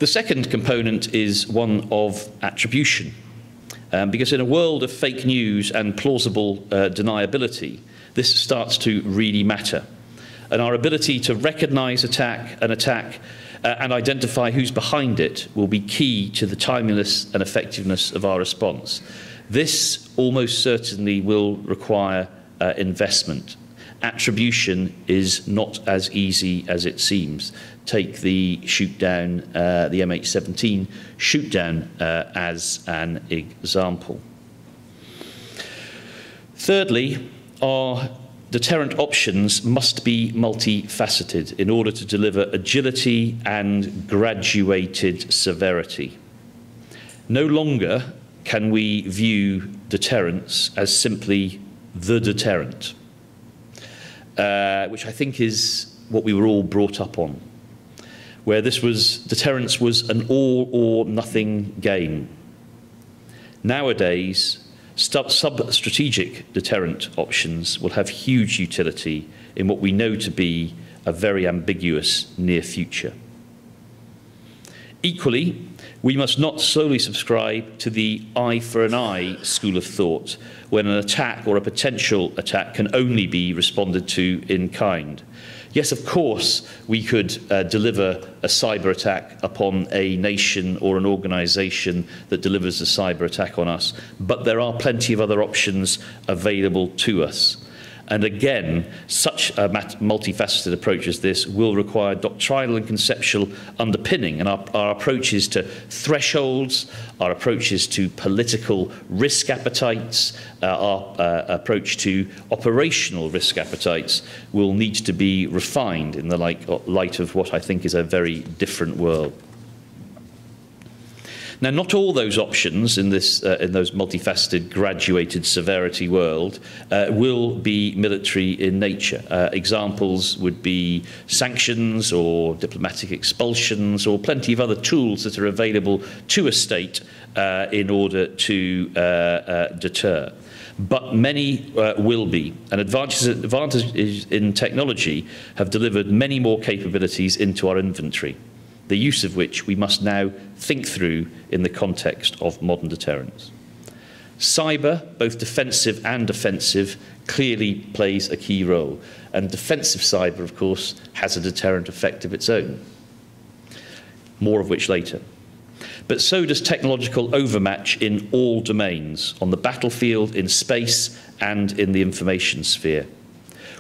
The second component is one of attribution, because in a world of fake news and plausible deniability, this starts to really matter. And our ability to recognise an attack and identify who's behind it will be key to the timeliness and effectiveness of our response. This almost certainly will require investment. Attribution is not as easy as it seems. Take the shoot-down, the MH17 shoot-down as an example. Thirdly, our deterrent options must be multifaceted in order to deliver agility and graduated severity. No longer can we view deterrence as simply the deterrent, which I think is what we were all brought up on, where deterrence was an all or nothing game. Nowadays, sub-strategic deterrent options will have huge utility in what we know to be a very ambiguous near future. Equally, we must not solely subscribe to the eye for an eye school of thought, when an attack or a potential attack can only be responded to in kind. Yes, of course, we could deliver a cyber attack upon a nation or an organisation that delivers a cyber attack on us, but there are plenty of other options available to us. And again, such a multifaceted approach as this will require doctrinal and conceptual underpinning, and our approaches to thresholds, our approaches to political risk appetites, our approach to operational risk appetites will need to be refined in the light of what I think is a very different world. Now, not all those options in those multifaceted, graduated severity world will be military in nature. Examples would be sanctions or diplomatic expulsions or plenty of other tools that are available to a state in order to deter. But many will be, and advantages in technology have delivered many more capabilities into our inventory, the use of which we must now think through in the context of modern deterrence. Cyber, both defensive and offensive, clearly plays a key role, and defensive cyber, of course, has a deterrent effect of its own, more of which later. But so does technological overmatch in all domains, on the battlefield, in space, and in the information sphere.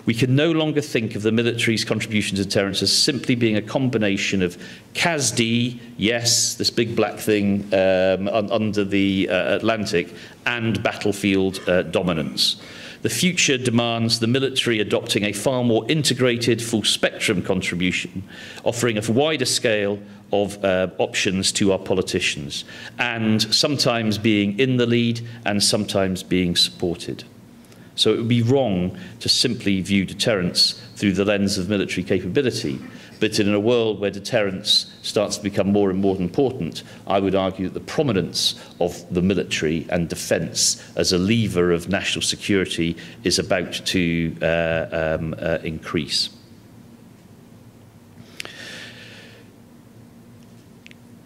We can no longer think of the military's contribution to deterrence as simply being a combination of CASD, yes, this big black thing under the Atlantic, and battlefield dominance. The future demands the military adopting a far more integrated, full-spectrum contribution, offering a wider scale of options to our politicians, and sometimes being in the lead and sometimes being supported. So it would be wrong to simply view deterrence through the lens of military capability. But in a world where deterrence starts to become more and more important, I would argue that the prominence of the military and defence as a lever of national security is about to increase.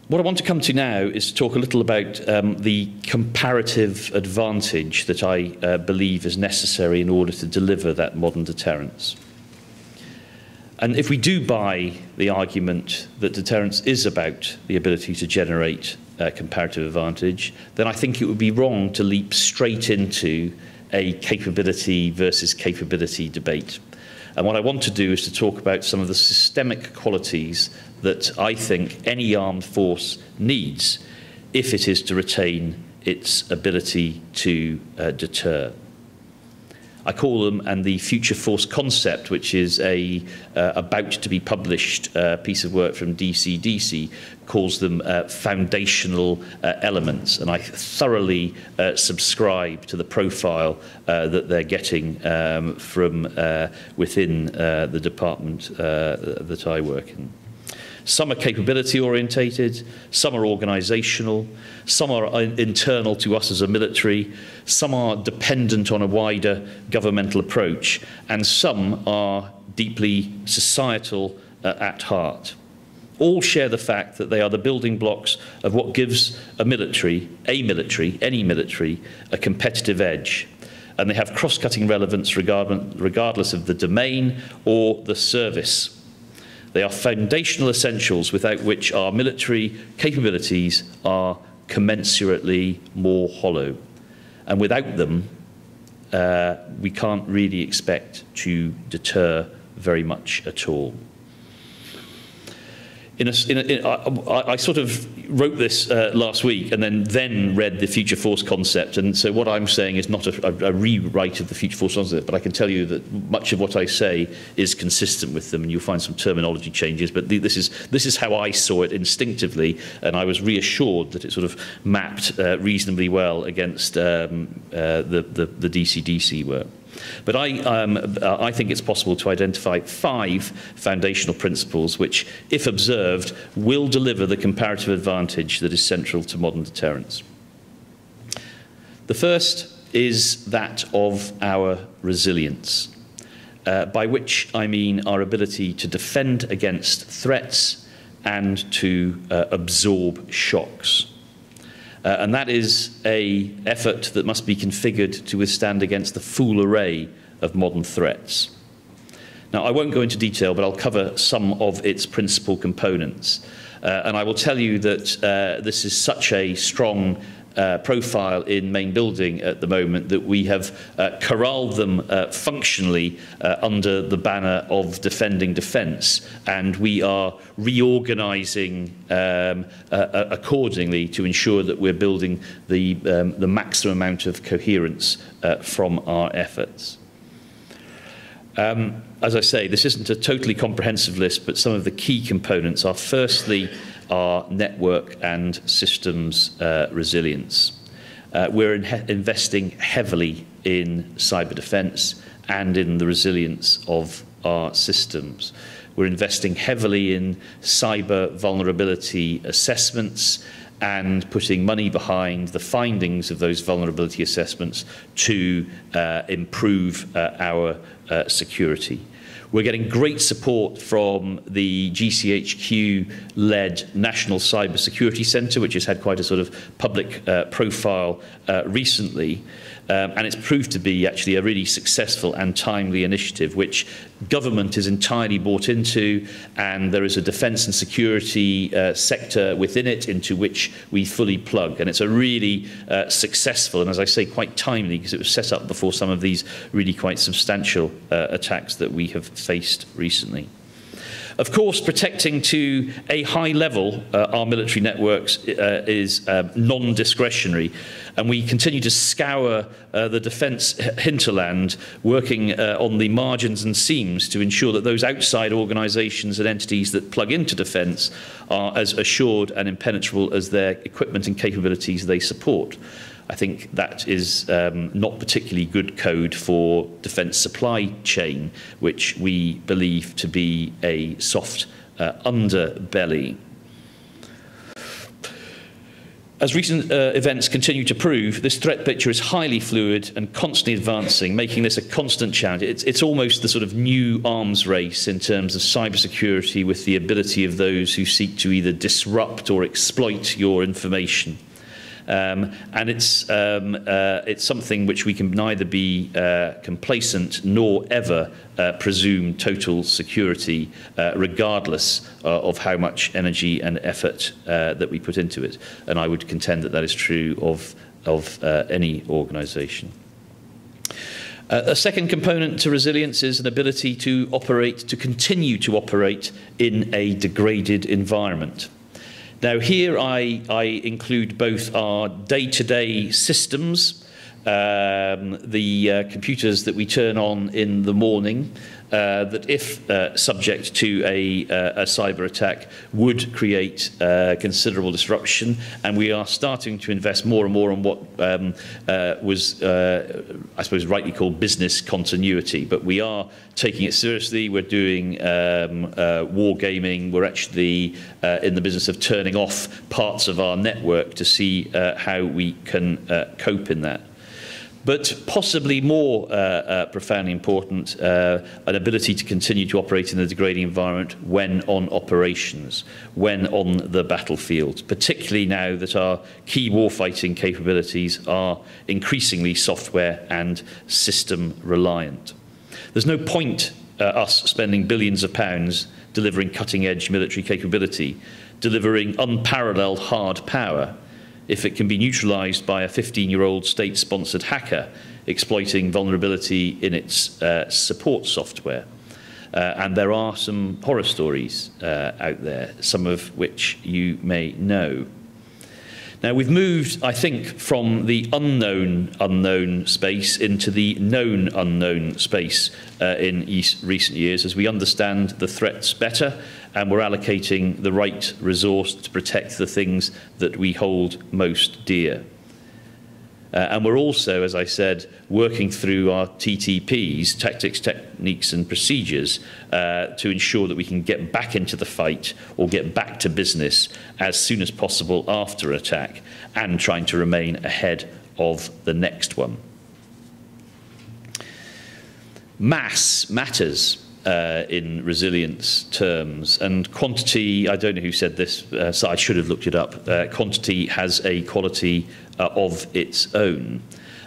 What I want to come to now is to talk a little about the comparative advantage that I believe is necessary in order to deliver that modern deterrence. And if we do buy the argument that deterrence is about the ability to generate comparative advantage, then I think it would be wrong to leap straight into a capability versus capability debate. And what I want to do is to talk about some of the systemic qualities that I think any armed force needs if it is to retain its ability to deter. I call them, and the future force concept, which is a about to be published piece of work from DCDC, calls them foundational elements, and I thoroughly subscribe to the profile that they're getting from within the department that I work in. Some are capability orientated, some are organisational, some are internal to us as a military, some are dependent on a wider governmental approach, and some are deeply societal at heart. all share the fact that they are the building blocks of what gives any military, a competitive edge. And they have cross-cutting relevance regardless of the domain or the service. They are foundational essentials without which our military capabilities are commensurately more hollow. And without them, we can't really expect to deter very much at all. I sort of wrote this last week and then read the future force concept, and so what I'm saying is not a rewrite of the future force concept, but I can tell you that much of what I say is consistent with them, and you'll find some terminology changes, but this is how I saw it instinctively, and I was reassured that it sort of mapped reasonably well against the DC-DC work. But I think it's possible to identify 5 foundational principles which, if observed, will deliver the comparative advantage that is central to modern deterrence. The first is that of our resilience, by which I mean our ability to defend against threats and to absorb shocks. And that is an effort that must be configured to withstand against the full array of modern threats. Now, I won't go into detail, but I'll cover some of its principal components. And I will tell you that this is such a strong profile in main building at the moment that we have corralled them functionally under the banner of defending defence, and we are reorganising accordingly to ensure that we're building the maximum amount of coherence from our efforts. As I say, this isn't a totally comprehensive list, but some of the key components are, firstly, our network and systems resilience. We're investing heavily in cyber defence and in the resilience of our systems. We're investing heavily in cyber vulnerability assessments and putting money behind the findings of those vulnerability assessments to improve our security. We're getting great support from the GCHQ-led National Cyber Security Centre, which has had quite a sort of public profile recently. And it's proved to be actually a really successful and timely initiative, which government is entirely bought into, and there is a defence and security sector within it into which we fully plug. And it's a really successful, and as I say, quite timely, because it was set up before some of these really quite substantial attacks that we have faced recently. Of course, protecting to a high level our military networks is non-discretionary, and we continue to scour the defence hinterland, working on the margins and seams to ensure that those outside organisations and entities that plug into defence are as assured and impenetrable as their equipment and capabilities they support. I think that is not particularly good code for defence supply chain, which we believe to be a soft underbelly. As recent events continue to prove, this threat picture is highly fluid and constantly advancing, making this a constant challenge. It's almost the sort of new arms race in terms of cybersecurity, with the ability of those who seek to either disrupt or exploit your information. And it's something which we can neither be complacent nor ever presume total security, regardless of how much energy and effort that we put into it. And I would contend that that is true of any organisation. A second component to resilience is an ability to continue to operate in a degraded environment. Now, here I include both our day-to-day systems, the computers that we turn on in the morning, that if subject to a cyber attack would create considerable disruption, and we are starting to invest more and more on what was, I suppose, rightly called business continuity. But we are taking it seriously. We're doing war gaming. We're actually in the business of turning off parts of our network to see how we can cope in that. But possibly more profoundly important, an ability to continue to operate in a degrading environment when on operations, when on the battlefield, particularly now that our key warfighting capabilities are increasingly software and system reliant. There's no point us spending billions of pounds delivering cutting-edge military capability, delivering unparalleled hard power, if it can be neutralised by a 15-year-old state-sponsored hacker exploiting vulnerability in its support software. And there are some horror stories out there, some of which you may know. Now, we've moved, I think, from the unknown space into the known unknown space in recent years as we understand the threats better and we're allocating the right resource to protect the things that we hold most dear. And we're also, as I said, working through our TTPs, tactics, techniques and procedures, to ensure that we can get back into the fight or get back to business as soon as possible after an attack, and trying to remain ahead of the next one. Mass matters in resilience terms, and quantity, I don't know who said this, so I should have looked it up. Quantity has a quality of its own.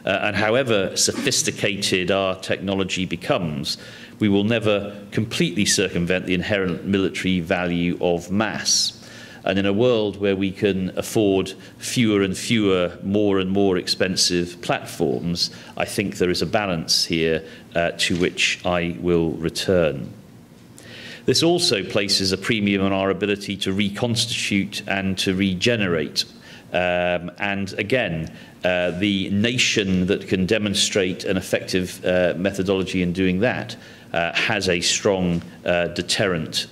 And however sophisticated our technology becomes, we will never completely circumvent the inherent military value of mass. And in a world where we can afford fewer and fewer, more and more expensive platforms, I think there is a balance here to which I will return. This also places a premium on our ability to reconstitute and to regenerate. And again, the nation that can demonstrate an effective methodology in doing that has a strong deterrent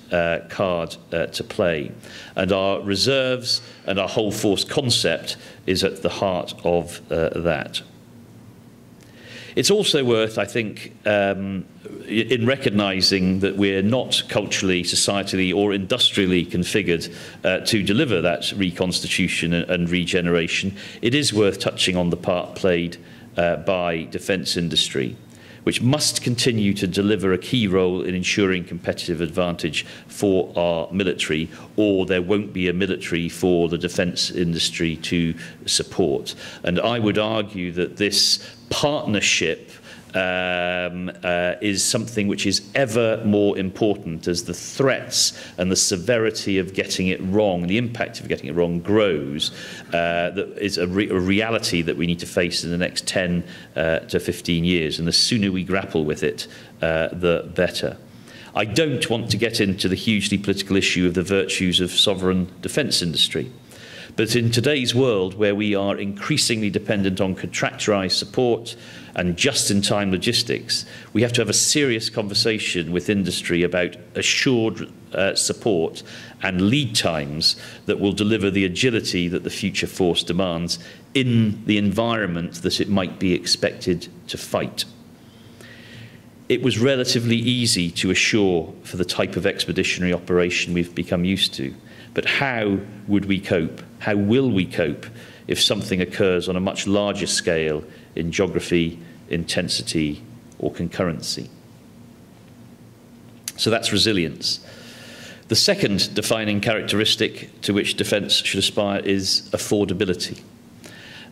card to play. And our reserves and our whole force concept is at the heart of that. It's also worth, I think, in recognising that we're not culturally, societally or industrially configured to deliver that reconstitution and regeneration. It is worth touching on the part played by defence industry, which must continue to deliver a key role in ensuring competitive advantage for our military, or there won't be a military for the defence industry to support. And I would argue that this partnership is something which is ever more important as the threats and the severity of getting it wrong, the impact of getting it wrong grows. That is a reality that we need to face in the next 10 to 15 years, and the sooner we grapple with it, the better. I don't want to get into the hugely political issue of the virtues of sovereign defence industry. But in today's world, where we are increasingly dependent on contractualised support and just-in-time logistics, we have to have a serious conversation with industry about assured support and lead times that will deliver the agility that the future force demands in the environment that it might be expected to fight. It was relatively easy to assure for the type of expeditionary operation we've become used to. But how would we cope? How will we cope if something occurs on a much larger scale in geography, intensity, or concurrency? So that's resilience. The second defining characteristic to which defence should aspire is affordability.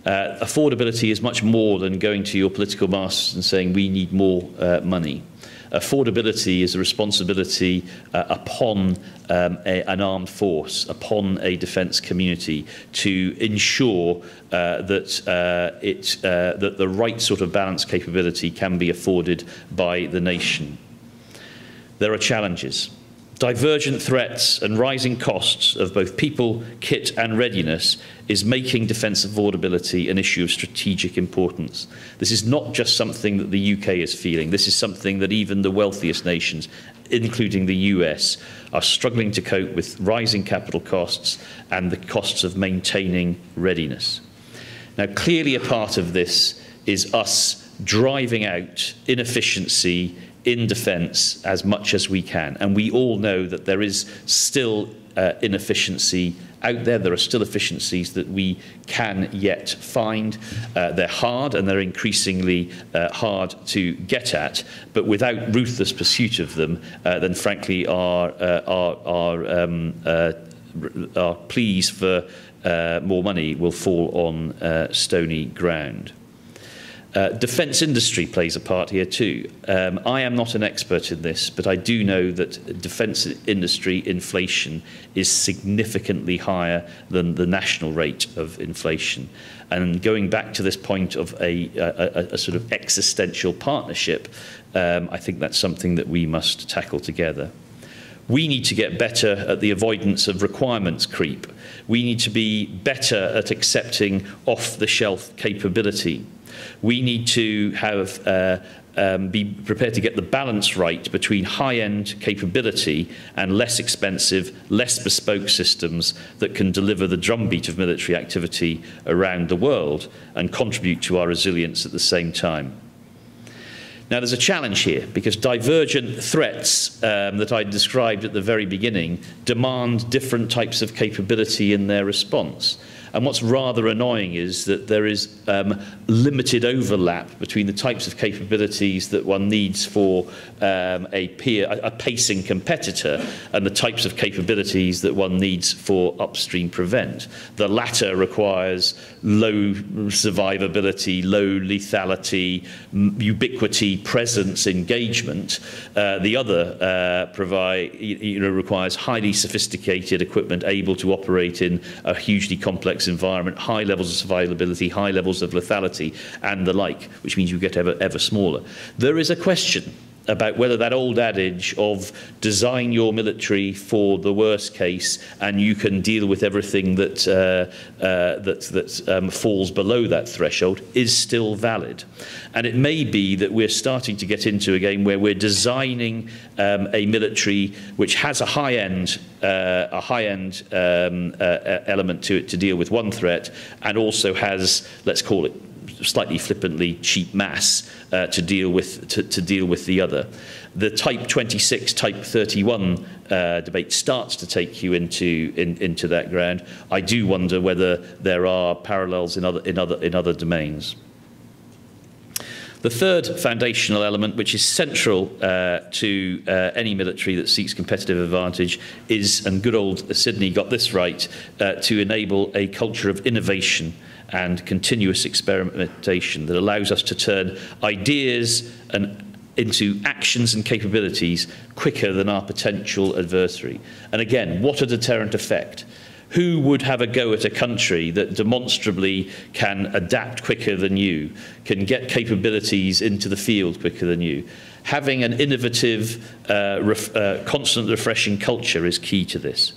Affordability is much more than going to your political masters and saying we need more money. Affordability is a responsibility upon an armed force, upon a defence community, to ensure that the right sort of balanced capability can be afforded by the nation. There are challenges. Divergent threats and rising costs of both people, kit and readiness is making defence affordability an issue of strategic importance. This is not just something that the UK is feeling. This is something that even the wealthiest nations, including the US, are struggling to cope with rising capital costs and the costs of maintaining readiness. Now, clearly a part of this is us driving out inefficiency in defence as much as we can. And we all know that there is still inefficiency Out there, there are still efficiencies that we can yet find. They're hard, and they're increasingly hard to get at, but without ruthless pursuit of them, then frankly our pleas for more money will fall on stony ground. Defence industry plays a part here too. I am not an expert in this, but I do know that defence industry inflation is significantly higher than the national rate of inflation. And going back to this point of a sort of existential partnership, I think that's something that we must tackle together. We need to get better at the avoidance of requirements creep. We need to be better at accepting off-the-shelf capability. We need to be prepared to get the balance right between high-end capability and less expensive, less bespoke systems that can deliver the drumbeat of military activity around the world and contribute to our resilience at the same time. Now, there's a challenge here, because divergent threats that I described at the very beginning demand different types of capability in their response. And what's rather annoying is that there is limited overlap between the types of capabilities that one needs for a pacing competitor and the types of capabilities that one needs for upstream prevent. The latter requires low survivability, low lethality, ubiquity, presence, engagement. The other requires highly sophisticated equipment able to operate in a hugely complex environment, high levels of survivability, high levels of lethality, and the like, which means you get ever smaller. There is a question about whether that old adage of design your military for the worst case and you can deal with everything that falls below that threshold is still valid. And it may be that we're starting to get into a game where we're designing a military which has a high-end element to it to deal with one threat, and also has, let's call it slightly flippantly, cheap mass to deal with the other. The Type 26, Type 31 debate starts to take you into that ground. I do wonder whether there are parallels in other domains. The third foundational element, which is central to any military that seeks competitive advantage, is, and good old Sydney got this right, to enable a culture of innovation and continuous experimentation that allows us to turn ideas into actions and capabilities quicker than our potential adversary. And again, what a deterrent effect. Who would have a go at a country that demonstrably can adapt quicker than you, can get capabilities into the field quicker than you? Having an innovative, constant refreshing culture is key to this.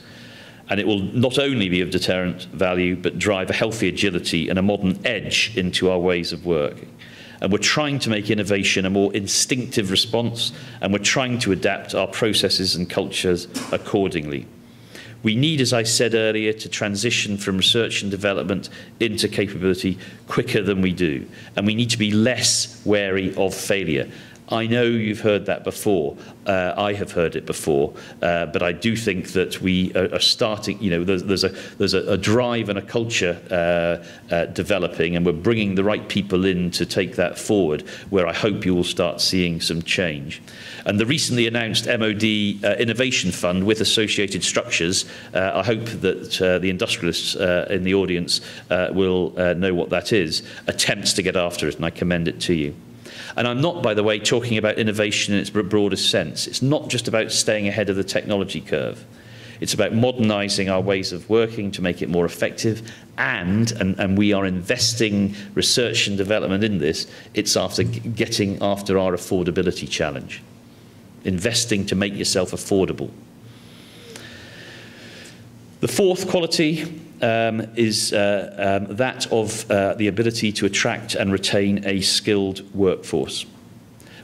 And it will not only be of deterrent value, but drive a healthy agility and a modern edge into our ways of working. And we're trying to make innovation a more instinctive response, and we're trying to adapt our processes and cultures accordingly. We need, as I said earlier, to transition from research and development into capability quicker than we do. And we need to be less wary of failure. I know you've heard that before. I have heard it before, but I do think that we are starting. You know, there's a drive and a culture developing, and we're bringing the right people in to take that forward. Where I hope you will start seeing some change. And the recently announced MOD Innovation Fund with associated structures, I hope that the industrialists in the audience will know what that is. Attempts to get after it, and I commend it to you. And I'm not, by the way, talking about innovation in its broadest sense. It's not just about staying ahead of the technology curve. It's about modernising our ways of working to make it more effective, and we are investing research and development in this. It's after getting after our affordability challenge. Investing to make yourself affordable. The fourth quality is that of the ability to attract and retain a skilled workforce.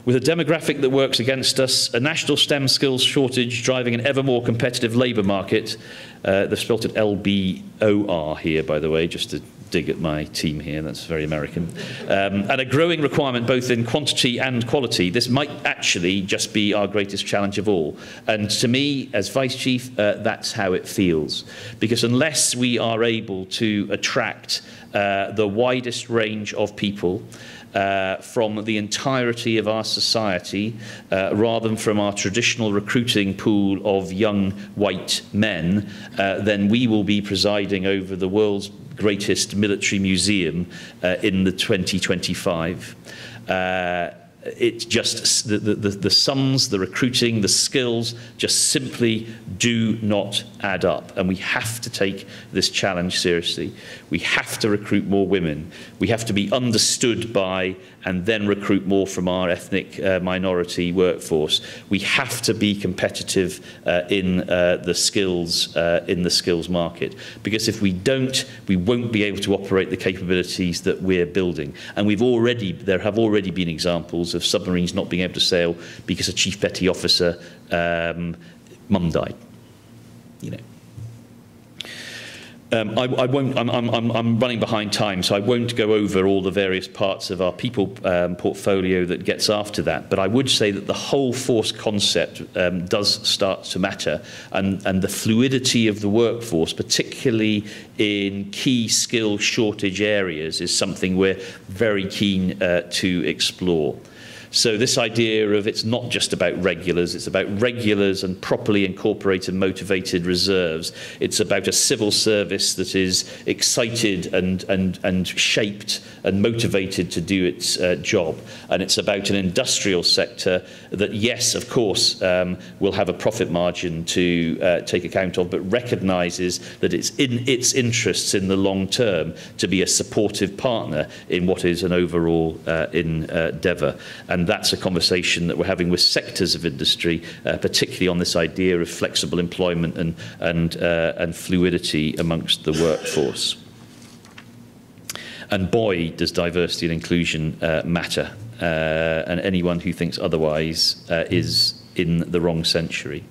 With a demographic that works against us, a national STEM skills shortage driving an ever more competitive labour market, they've spelt it LBOR here, by the way, just to dig at my team here, that's very American, and a growing requirement both in quantity and quality, this might actually just be our greatest challenge of all. And to me, as Vice Chief, that's how it feels. Because unless we are able to attract the widest range of people from the entirety of our society, rather than from our traditional recruiting pool of young white men, then we will be presiding over the world's greatest military museum in the 2025. It's just the sums, the recruiting, the skills just simply do not add up. And we have to take this challenge seriously. We have to recruit more women. We have to be understood by and then recruit more from our ethnic minority workforce. We have to be competitive in the skills market. Because if we don't, we won't be able to operate the capabilities that we're building. And there have already been examples of submarines not being able to sail because a chief petty officer mum died. You know. I'm running behind time, so I won't go over all the various parts of our people portfolio that gets after that, but I would say that the whole force concept does start to matter, and the fluidity of the workforce, particularly in key skill shortage areas, is something we're very keen to explore. So this idea of it's not just about regulars, it's about regulars and properly incorporated, motivated reserves. It's about a civil service that is excited and shaped and motivated to do its job. And it's about an industrial sector that, yes, of course, will have a profit margin to take account of, but recognises that it's in its interests in the long term to be a supportive partner in what is an overall endeavour. And that's a conversation that we're having with sectors of industry, particularly on this idea of flexible employment and fluidity amongst the workforce. And boy, does diversity and inclusion matter. And anyone who thinks otherwise is in the wrong century.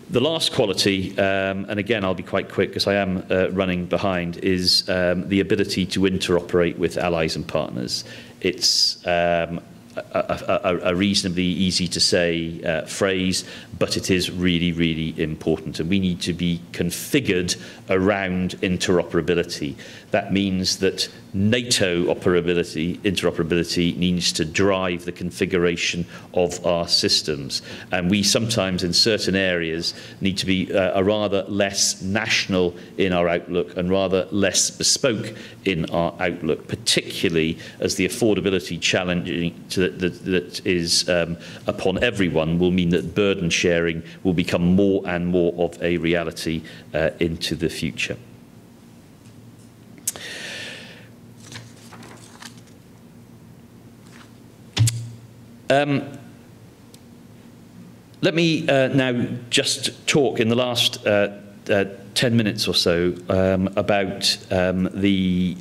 The last quality, and again I'll be quite quick because I am running behind, is the ability to interoperate with allies and partners. It's a reasonably easy to say phrase, but it is really, really important, and we need to be configured around interoperability. That means that NATO interoperability needs to drive the configuration of our systems, and we sometimes in certain areas need to be a rather less national in our outlook and rather less bespoke in our outlook, particularly as the affordability challenge that is upon everyone will mean that burden sharing will become more and more of a reality into the future. Let me now just talk in the last 10 minutes or so about the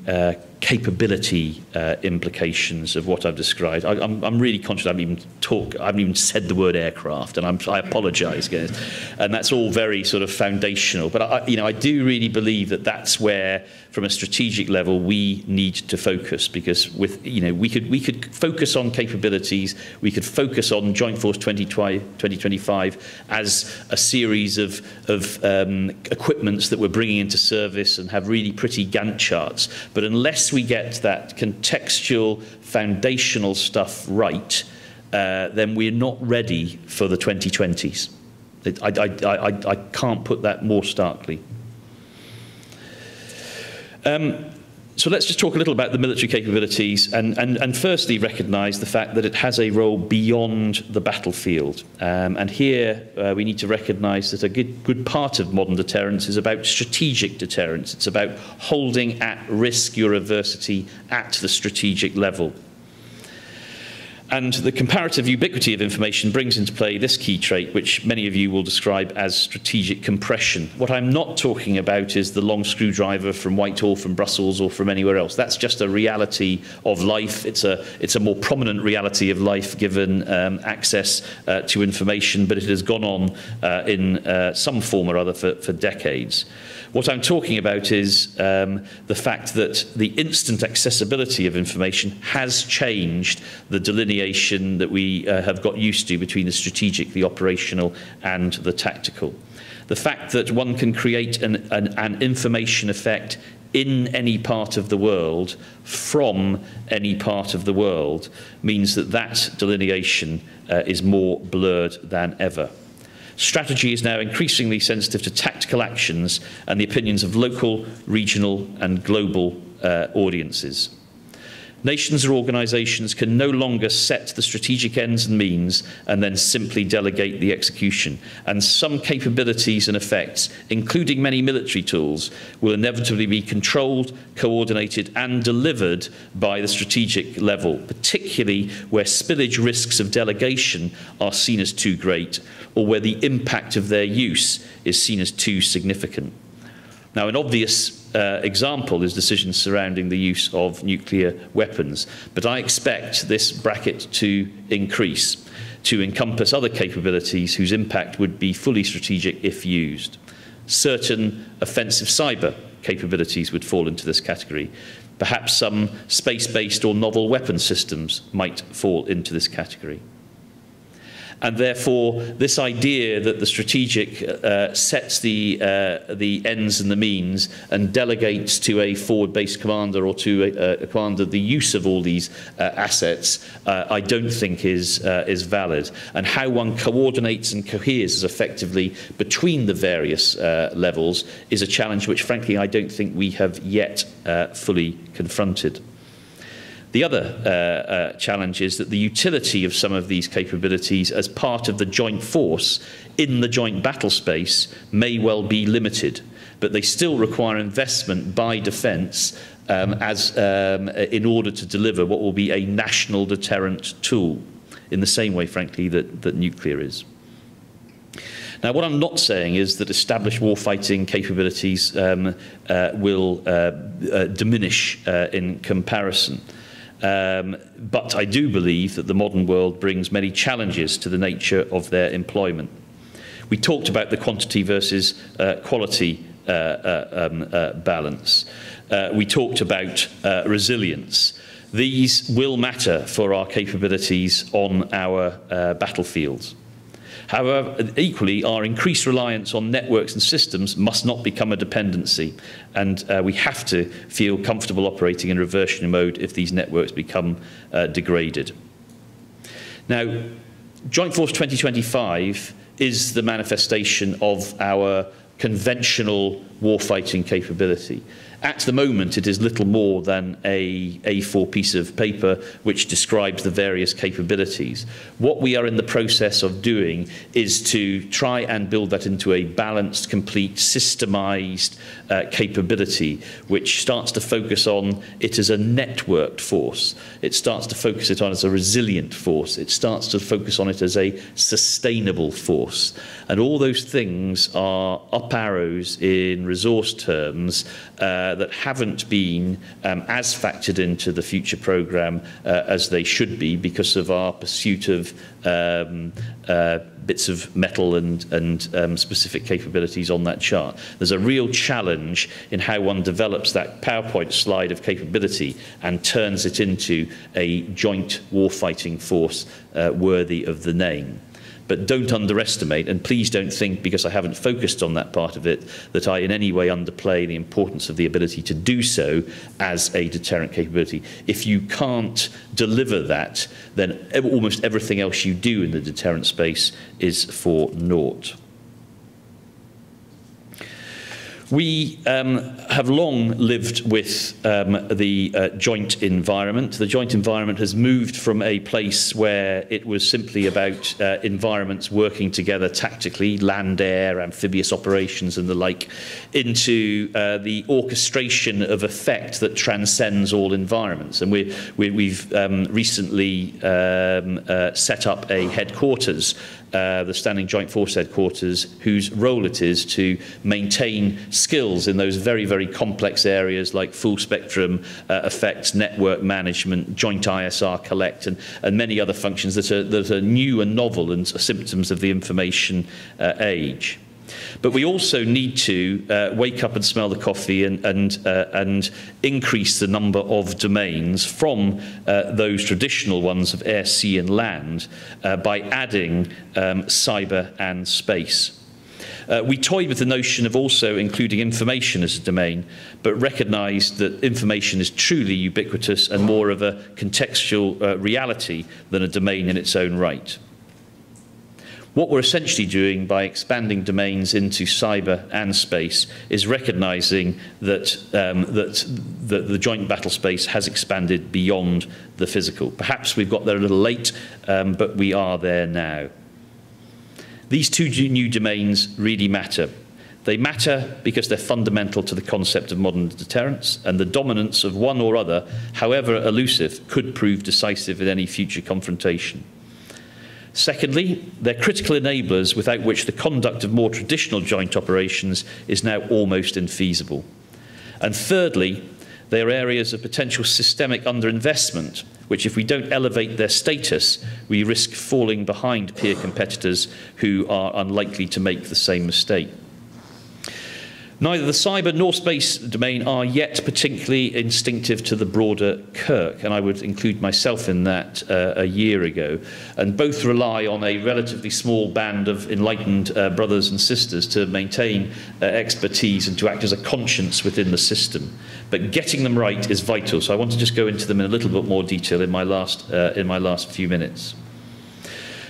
capability implications of what I've described. I'm really conscious I haven't even said the word aircraft, and I apologise, guys. And that's all very sort of foundational. But I do really believe that that's where, from a strategic level, we need to focus, because we could focus on capabilities, we could focus on Joint Force 2025 as a series of equipments that we're bringing into service and have really pretty Gantt charts. But unless we get that contextual, foundational stuff right, then we're not ready for the 2020s. I can't put that more starkly. So let's just talk a little about the military capabilities and firstly recognise the fact that it has a role beyond the battlefield. And here we need to recognise that a good part of modern deterrence is about strategic deterrence. It's about holding at risk your adversity at the strategic level. And the comparative ubiquity of information brings into play this key trait, which many of you will describe as strategic compression. What I'm not talking about is the long screwdriver from Whitehall, from Brussels, or from anywhere else. That's just a reality of life. It's a more prominent reality of life given access to information, but it has gone on in some form or other for decades. What I'm talking about is the fact that the instant accessibility of information has changed the delineation that we have got used to between the strategic, the operational, and the tactical. The fact that one can create an information effect in any part of the world from any part of the world means that that delineation is more blurred than ever. Strategy is now increasingly sensitive to tactical actions and the opinions of local, regional, and global audiences. Nations or organisations can no longer set the strategic ends and means and then simply delegate the execution. And some capabilities and effects, including many military tools, will inevitably be controlled, coordinated, and delivered by the strategic level, particularly where spillage risks of delegation are seen as too great, or where the impact of their use is seen as too significant. Now, an obvious example is decisions surrounding the use of nuclear weapons, but I expect this bracket to increase, to encompass other capabilities whose impact would be fully strategic if used. Certain offensive cyber capabilities would fall into this category. Perhaps some space-based or novel weapon systems might fall into this category. And therefore, this idea that the strategic sets the ends and the means and delegates to a forward-based commander or to a commander the use of all these assets, I don't think is valid. And how one coordinates and coheres as effectively between the various levels is a challenge which, frankly, I don't think we have yet fully confronted. The other challenge is that the utility of some of these capabilities as part of the joint force in the joint battle space may well be limited, but they still require investment by defence in order to deliver what will be a national deterrent tool, in the same way, frankly, that nuclear is. Now, what I'm not saying is that established warfighting capabilities will diminish in comparison. But I do believe that the modern world brings many challenges to the nature of their employment. We talked about the quantity versus quality balance. We talked about resilience. These will matter for our capabilities on our battlefields. However, equally, our increased reliance on networks and systems must not become a dependency, and we have to feel comfortable operating in reversionary mode if these networks become degraded. Now, Joint Force 2025 is the manifestation of our conventional warfighting capability. At the moment, it is little more than a A4 piece of paper which describes the various capabilities. What we are in the process of doing is to try and build that into a balanced, complete, systemized capability, which starts to focus on it as a networked force. It starts to focus it on as a resilient force. It starts to focus on it as a sustainable force. And all those things are up arrows in resource terms that haven't been as factored into the future programme as they should be because of our pursuit of bits of metal and specific capabilities on that chart. There's a real challenge in how one develops that PowerPoint slide of capability and turns it into a joint warfighting force worthy of the name. But don't underestimate, and please don't think, because I haven't focused on that part of it, that I in any way underplay the importance of the ability to do so as a deterrent capability. If you can't deliver that, then almost everything else you do in the deterrent space is for naught. We have long lived with the joint environment. The joint environment has moved from a place where it was simply about environments working together tactically, land, air, amphibious operations and the like, into the orchestration of effect that transcends all environments. And we've recently set up a headquarters, the Standing Joint Force Headquarters, whose role it is to maintain skills in those very, very complex areas like full spectrum effects, network management, joint ISR collect, and many other functions that are new and novel and are symptoms of the information age. But we also need to wake up and smell the coffee and increase the number of domains from those traditional ones of air, sea and land by adding cyber and space. We toyed with the notion of also including information as a domain, but recognised that information is truly ubiquitous and more of a contextual reality than a domain in its own right. What we're essentially doing by expanding domains into cyber and space is recognising that, the joint battle space has expanded beyond the physical. Perhaps we've got there a little late, but we are there now. These two new domains really matter. They matter because they're fundamental to the concept of modern deterrence, and the dominance of one or other, however elusive, could prove decisive in any future confrontation. Secondly, they're critical enablers without which the conduct of more traditional joint operations is now almost infeasible. And thirdly, they are areas of potential systemic underinvestment, which if we don't elevate their status, we risk falling behind peer competitors who are unlikely to make the same mistake. Neither the cyber nor space domain are yet particularly instinctive to the broader Kirk, and I would include myself in that a year ago. And both rely on a relatively small band of enlightened brothers and sisters to maintain expertise and to act as a conscience within the system. But getting them right is vital, so I want to just go into them in a little bit more detail in my last few minutes.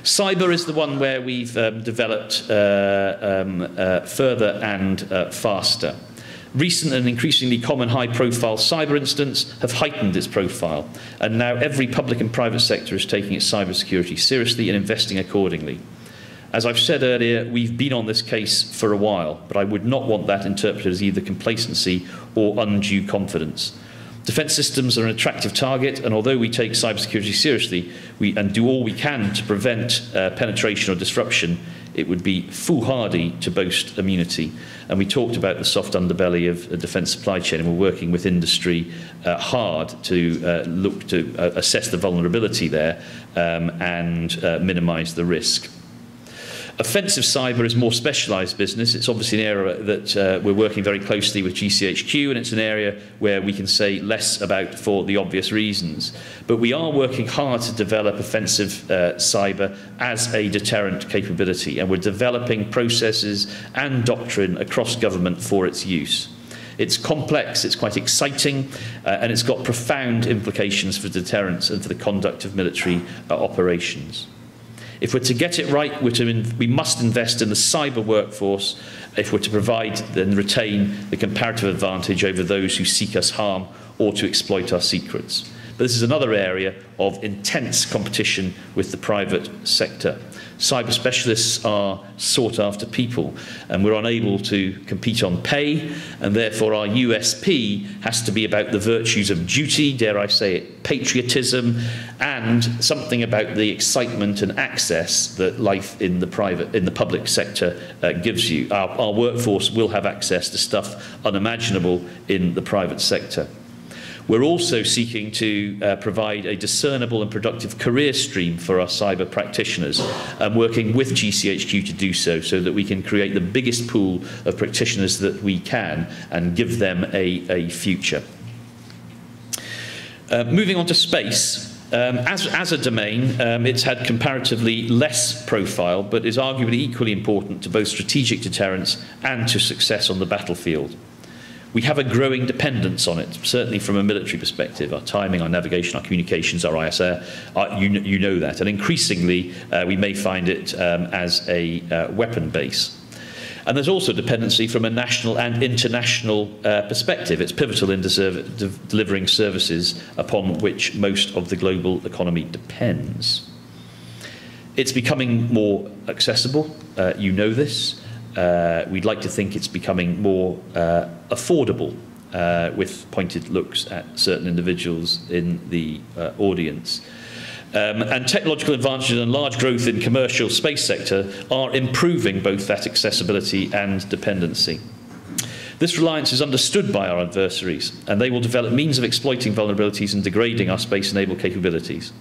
Cyber is the one where we've developed further and faster. Recent and increasingly common high-profile cyber incidents have heightened its profile, and now every public and private sector is taking its cybersecurity seriously and investing accordingly. As I've said earlier, we've been on this case for a while, but I would not want that interpreted as either complacency or undue confidence. Defence systems are an attractive target, and although we take cybersecurity seriously and do all we can to prevent penetration or disruption, it would be foolhardy to boast immunity. And we talked about the soft underbelly of the defence supply chain, and we're working with industry hard to look to assess the vulnerability there and minimise the risk. Offensive cyber is more specialised business. It's obviously an area that we're working very closely with GCHQ, and it's an area where we can say less about for the obvious reasons. But we are working hard to develop offensive cyber as a deterrent capability, and we're developing processes and doctrine across government for its use. It's complex, it's quite exciting, and it's got profound implications for deterrence and for the conduct of military operations. If we're to get it right, we must invest in the cyber workforce if we're to provide and retain the comparative advantage over those who seek us harm or to exploit our secrets. But this is another area of intense competition with the private sector. Cyber specialists are sought after people, and we're unable to compete on pay, and therefore our USP has to be about the virtues of duty, dare I say it, patriotism, and something about the excitement and access that life in the public sector gives you. Our workforce will have access to stuff unimaginable in the private sector. We're also seeking to provide a discernible and productive career stream for our cyber practitioners, and working with GCHQ to do so that we can create the biggest pool of practitioners that we can and give them a future. Moving on to space. As a domain, it's had comparatively less profile, but is arguably equally important to both strategic deterrence and to success on the battlefield. We have a growing dependence on it, certainly from a military perspective. Our timing, our navigation, our communications, our ISR, you know that. And increasingly, we may find it as a weapon base. And there's also dependency from a national and international perspective. It's pivotal in delivering services upon which most of the global economy depends. It's becoming more accessible. You know this. We'd like to think it's becoming more affordable, with pointed looks at certain individuals in the audience. And technological advantages and large growth in commercial space sector are improving both that accessibility and dependency. This reliance is understood by our adversaries, and they will develop means of exploiting vulnerabilities and degrading our space-enabled capabilities.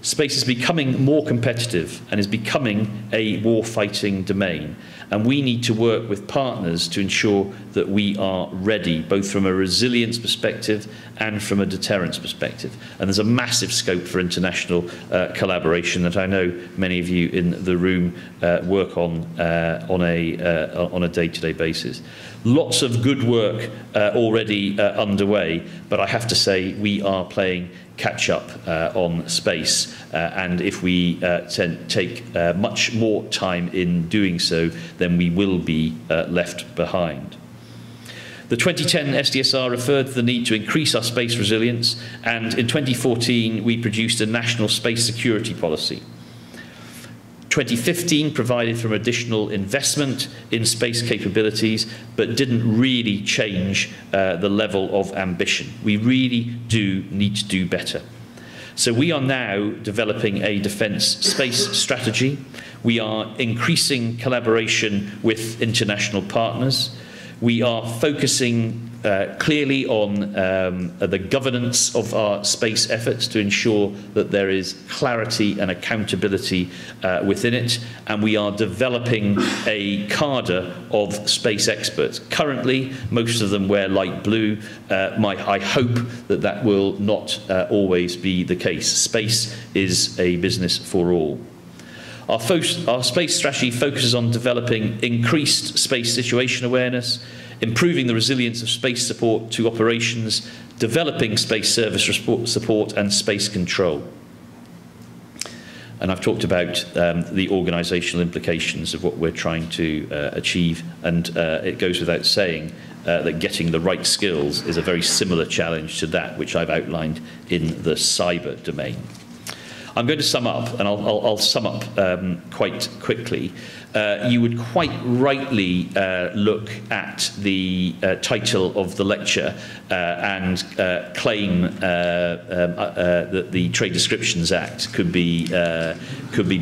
Space is becoming more competitive and is becoming a war-fighting domain, and we need to work with partners to ensure that we are ready, both from a resilience perspective and from a deterrence perspective. And there's a massive scope for international collaboration that I know many of you in the room work on a day-to-day basis. Lots of good work already underway, but I have to say we are playing catch up on space, and if we take much more time in doing so, then we will be left behind. The 2010 SDSR referred to the need to increase our space resilience, and in 2014 we produced a national space security policy. 2015 provided for additional investment in space capabilities, but didn't really change the level of ambition. We really do need to do better. So we are now developing a defence space strategy. We are increasing collaboration with international partners. We are focusing clearly on the governance of our space efforts to ensure that there is clarity and accountability within it, and we are developing a cadre of space experts. Currently, most of them wear light blue. I hope that that will not always be the case. Space is a business for all. Our space strategy focuses on developing increased space situation awareness, improving the resilience of space support to operations, developing space service support and space control. And I've talked about the organisational implications of what we're trying to achieve, and it goes without saying that getting the right skills is a very similar challenge to that which I've outlined in the cyber domain. I'm going to sum up, and I'll sum up quite quickly. You would quite rightly look at the title of the lecture and claim that the Trade Descriptions Act could be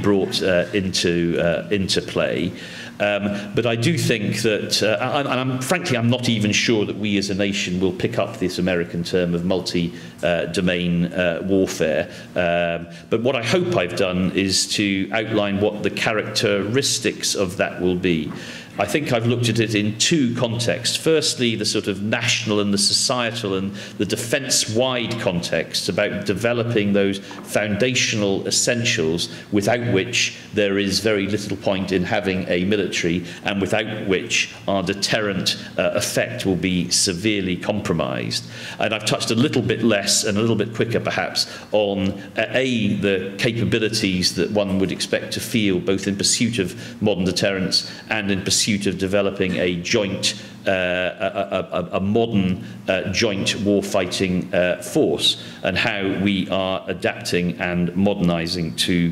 brought into play. But I do think that, frankly, I'm not even sure that we as a nation will pick up this American term of multi-domain warfare. But what I hope I've done is to outline what the characteristics of that will be. I think I've looked at it in two contexts. Firstly, the sort of national and the societal and the defence-wide context about developing those foundational essentials without which there is very little point in having a military, and without which our deterrent effect will be severely compromised. And I've touched a little bit less and a little bit quicker perhaps on the capabilities that one would expect to feel both in pursuit of modern deterrence and in pursuit of developing a joint, a modern joint war-fighting force, and how we are adapting and modernising to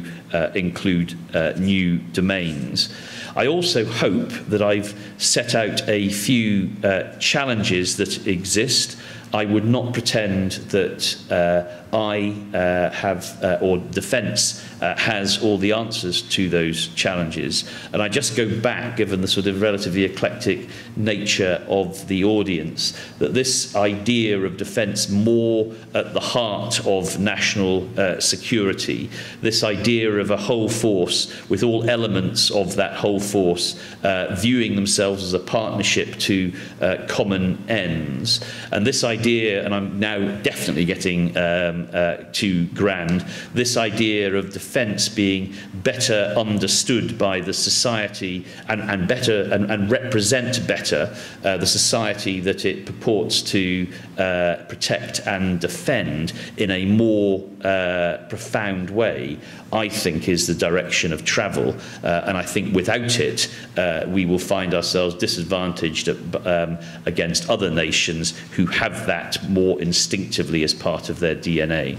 include new domains. I also hope that I've set out a few challenges that exist. I would not pretend that I have, or defence has all the answers to those challenges. And I just go back, given the sort of relatively eclectic nature of the audience, that this idea of defence more at the heart of national security, this idea of a whole force with all elements of that whole force viewing themselves as a partnership to common ends, and this idea idea, and I'm now definitely getting too grand, this idea of defence being better understood by the society and better and represent better the society that it purports to protect and defend in a more profound way, I think is the direction of travel. And I think without it, we will find ourselves disadvantaged against other nations who have that more instinctively as part of their DNA.